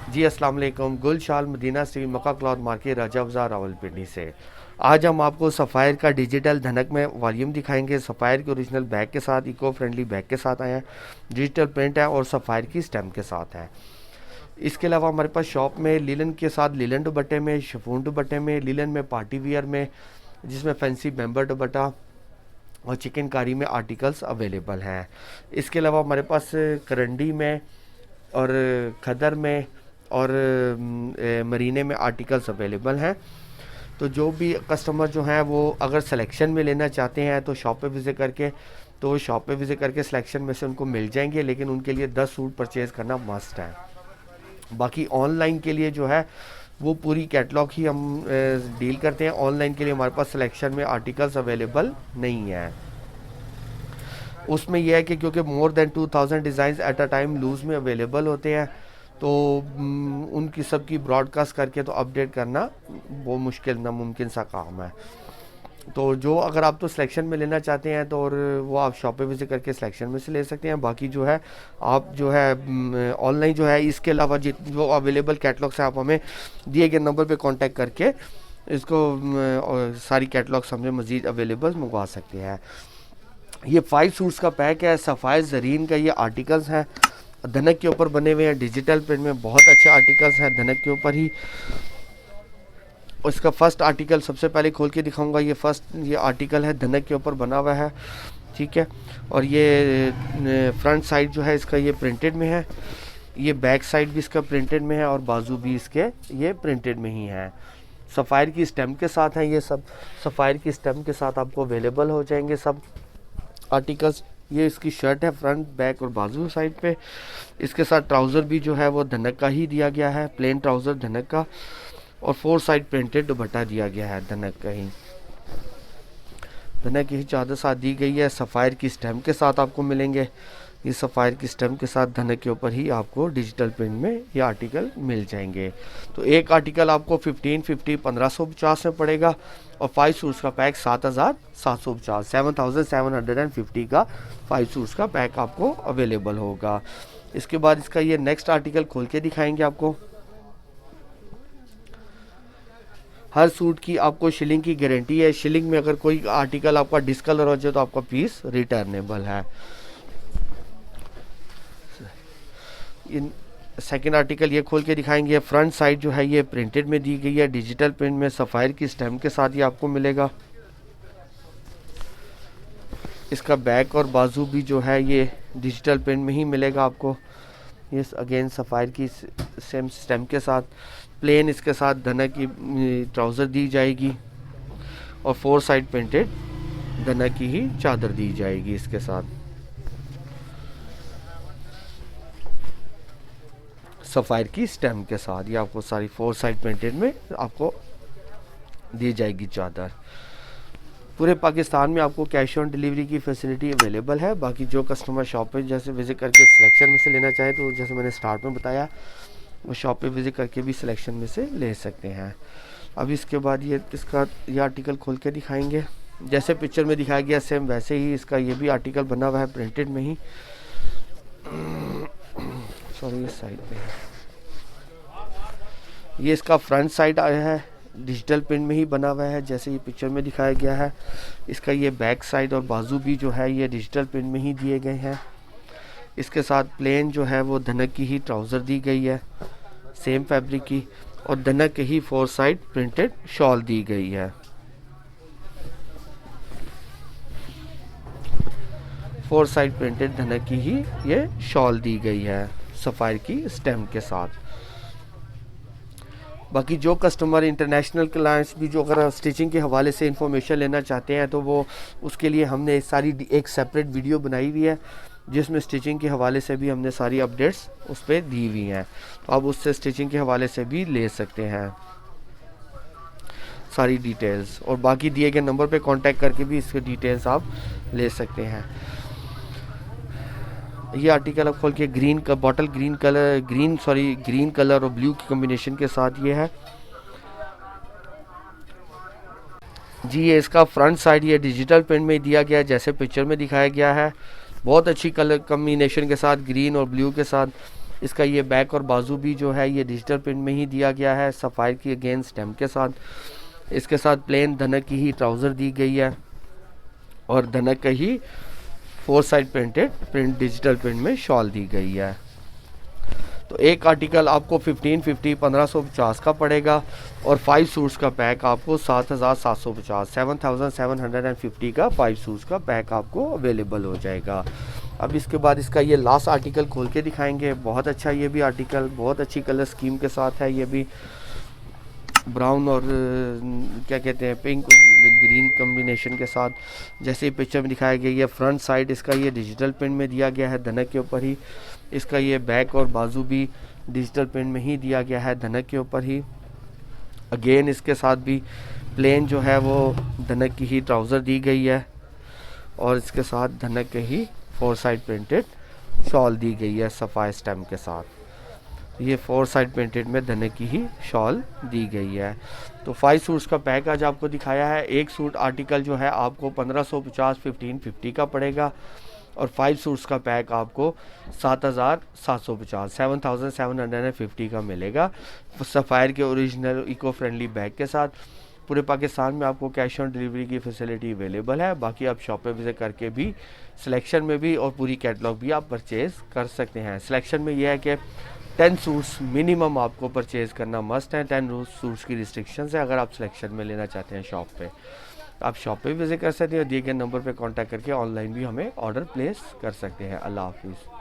जी अस्सलाम वालेकुम। गुलशाल मदीना से मक्का क्लॉथ मार्केट राजा बाजार रावलपिंडी से। आज हम आपको सफ़ायर का डिजिटल धनक में वॉल्यूम दिखाएंगे। सफ़ायर के ओरिजिनल बैग के साथ, इको फ्रेंडली बैग के साथ आए हैं। डिजिटल प्रिंट है और सफ़ायर की स्टैम्प के साथ है। इसके अलावा हमारे पास शॉप में लिलन के साथ लिलन दुपट्टे में, शिफॉन दुपट्टे में, लिलन में, पार्टी वियर में, जिसमें फैंसी मेंबर दुपट्टा और चिकनकारी में आर्टिकल्स अवेलेबल हैं। इसके अलावा हमारे पास करंडी में और खदर में और मरीने में आर्टिकल्स अवेलेबल हैं। तो जो भी कस्टमर जो हैं वो अगर सिलेक्शन में लेना चाहते हैं तो शॉप पे विज़िट करके सिलेक्शन में से उनको मिल जाएंगे, लेकिन उनके लिए 10 सूट परचेज़ करना मस्ट है। बाकी ऑनलाइन के लिए जो है वो पूरी कैटलॉग ही हम डील करते हैं। ऑनलाइन के लिए हमारे पास सिलेक्शन में आर्टिकल्स अवेलेबल नहीं है। उसमें यह है कि क्योंकि more than 2000 design at a time loose में अवेलेबल होते हैं, तो उनकी सबकी ब्रॉडकास्ट करके तो अपडेट करना वो मुश्किल नामुमकिन सा काम है। तो जो अगर आप तो सिलेक्शन में लेना चाहते हैं तो और वो आप शॉप पे विजिट करके सिलेक्शन में से ले सकते हैं। बाकी जो है आप जो है ऑनलाइन जो है इसके अलावा जो अवेलेबल कैटलॉग्स हैं आप हमें दिए गए नंबर पे कांटेक्ट करके इसको सारी कैटलॉग्स हमें मज़ीद अवेलेबल मंगवा सकते हैं। ये 5 सूट्स का पैक है। सफ़ायर ज़रीन का ये आर्टिकल्स हैं, धनक के ऊपर बने हुए हैं। डिजिटल प्रिंट में बहुत अच्छे आर्टिकल्स हैं धनक के ऊपर ही। और इसका फर्स्ट आर्टिकल सबसे पहले खोल के दिखाऊंगा। ये आर्टिकल है धनक के ऊपर बना हुआ है, ठीक है। और ये फ्रंट साइड जो है इसका ये प्रिंटेड में है, ये बैक साइड भी इसका प्रिंटेड में है और बाजू भी इसके ये प्रिंटेड में ही है। सफ़ायर की स्टैम्प के साथ हैं ये सब। सफ़ायर की स्टैम्प के साथ आपको अवेलेबल हो जाएंगे सब आर्टिकल्स। ये इसकी शर्ट है फ्रंट बैक और बाजू साइड पे। इसके साथ ट्राउज़र भी जो है वो धनक का ही दिया गया है, प्लेन ट्राउज़र धनक का, और 4 साइड प्रिंटेड दुपट्टा दिया गया है धनक का ही। धनक की ही चादर साथ दी गई है। सफ़ायर की स्टैम्प के साथ आपको मिलेंगे। ये सफ़ायर की स्टैम्प के साथ धनक के ऊपर ही आपको डिजिटल प्रिंट में ये आर्टिकल मिल जाएंगे। तो एक आर्टिकल आपको 1550 में पड़ेगा और 5 सूट्स का पैक 7750 7750 का 5 सूट्स का पैक आपको अवेलेबल होगा। इसके बाद इसका ये नेक्स्ट आर्टिकल खोल के दिखाएंगे आपको। हर सूट की आपको शिलिंग की गारंटी है। शिलिंग में अगर कोई आर्टिकल आपका डिसकलर हो जाए तो आपका पीस रिटर्नेबल है। इन सेकेंड आर्टिकल ये खोल के दिखाएंगे। फ्रंट साइड जो है ये प्रिंटेड में दी गई है, डिजिटल प्रिंट में सफ़ायर की स्टैम्प के साथ ये आपको मिलेगा। इसका बैक और बाजू भी जो है ये डिजिटल प्रिंट में ही मिलेगा आपको। ये अगेन सफ़ायर की सेम स्टैम्प के साथ, प्लेन इसके साथ धनक की ट्राउज़र दी जाएगी और 4 साइड प्रिंटेड धनक की ही चादर दी जाएगी इसके साथ। सफ़ायर की स्टैम्प के साथ ये आपको सारी 4 साइड प्रिंटेड में आपको दी जाएगी चादर। पूरे पाकिस्तान में आपको कैश ऑन डिलीवरी की फैसिलिटी अवेलेबल है। बाकी जो कस्टमर शॉप पे जैसे विज़िट करके सिलेक्शन में से लेना चाहे तो जैसे मैंने स्टार्ट में बताया वो शॉप पे विज़िट करके भी सिलेक्शन में से ले सकते हैं। अब इसके बाद ये आर्टिकल खोल के दिखाएंगे। जैसे पिक्चर में दिखाया गया सेम वैसे ही इसका ये भी आर्टिकल बना हुआ है प्रिंटेड में ही। सॉरी इस साइड पे ये इसका फ्रंट साइड आया है, डिजिटल प्रिंट में ही बना हुआ है जैसे ये पिक्चर में दिखाया गया है। इसका ये बैक साइड और बाजू भी जो है ये डिजिटल प्रिंट में ही दिए गए हैं। इसके साथ प्लेन जो है वो धनक की ही ट्राउज़र दी गई है सेम फैब्रिक की, और धनक की ही 4 साइड प्रिंटेड शॉल दी गई है। 4 साइड प्रिंटेड धनक की ही ये शॉल दी गई है सफ़ायर की स्टैम्प के साथ। बाकी जो कस्टमर इंटरनेशनल क्लाइंट्स भी जो अगर स्टिचिंग के हवाले से इंफॉर्मेशन लेना चाहते हैं तो वो उसके लिए हमने एक सेपरेट वीडियो बनाई हुई है जिसमें स्टिचिंग के हवाले से भी हमने सारी अपडेट्स उस पर दी हुई हैं। तो आप उससे स्टिचिंग के हवाले से भी ले सकते हैं सारी डिटेल्स, और बाकी दिए गए नंबर पे कांटेक्ट करके भी इसके डिटेल्स आप ले सकते हैं। ये आर्टिकल आप खोल के ग्रीन कलर और ब्लू की कॉम्बिनेशन के साथ ये है जी। ये इसका फ्रंट साइड ये डिजिटल प्रिंट में दिया गया है जैसे पिक्चर में दिखाया गया है। बहुत अच्छी कलर कॉम्बिनेशन के साथ ग्रीन और ब्लू के साथ इसका ये बैक और बाजू भी जो है ये डिजिटल प्रिंट में ही दिया गया है, सफ़ायर की अगेन स्टेम के साथ। इसके साथ प्लेन धनक की ही ट्राउज़र दी गई है और धनक का ही 4 side printed print digital print में शॉल दी गई है। तो एक आर्टिकल आपको 1550 का पड़ेगा और 5 सूट्स का पैक आपको 7750 7750 का 5 सूट्स का पैक आपको अवेलेबल हो जाएगा। अब इसके बाद इसका ये लास्ट आर्टिकल खोल के दिखाएंगे। बहुत अच्छा ये भी आर्टिकल, बहुत अच्छी कलर स्कीम के साथ है। ये भी ब्राउन और क्या कहते हैं पिंक ग्रीन कॉम्बिनेशन के साथ, जैसे ही पिक्चर में दिखाया गया। ये फ्रंट साइड इसका ये डिजिटल प्रिंट में दिया गया है धनक के ऊपर ही। इसका ये बैक और बाजू भी डिजिटल प्रिंट में ही दिया गया है धनक के ऊपर ही। अगेन इसके साथ भी प्लेन जो है वो धनक की ही ट्राउज़र दी गई है और इसके साथ धनक के ही 4 साइड प्रिंटेड शॉल दी गई है सफ़ायर स्टेम के साथ। ये 4 साइड प्रिंटेड में धनक की ही शॉल दी गई है। तो 5 सूट्स का पैक आज आपको दिखाया है। एक सूट आर्टिकल जो है आपको 1550 1550 का पड़ेगा और 5 सूट्स का पैक आपको 7750 7750 का मिलेगा सफ़ायर के ओरिजिनल इको फ्रेंडली बैग के साथ। पूरे पाकिस्तान में आपको कैश ऑन डिलीवरी की फैसिलिटी अवेलेबल है। बाकी आप शॉप पे विजिट करके भी सिलेक्शन में भी और पूरी कैटलॉग भी आप परचेज़ कर सकते हैं। सिलेक्शन में यह है कि 10 सूट्स मिनिमम आपको परचेज़ करना मस्ट है। 10 सूट्स की रिस्ट्रिक्शंस है अगर आप सिलेक्शन में लेना चाहते हैं शॉप पे। आप शॉप पे भी विजिट कर सकते हैं और दिए गए नंबर पे कांटेक्ट करके ऑनलाइन भी हमें ऑर्डर प्लेस कर सकते हैं। अल्लाह हाफिज़।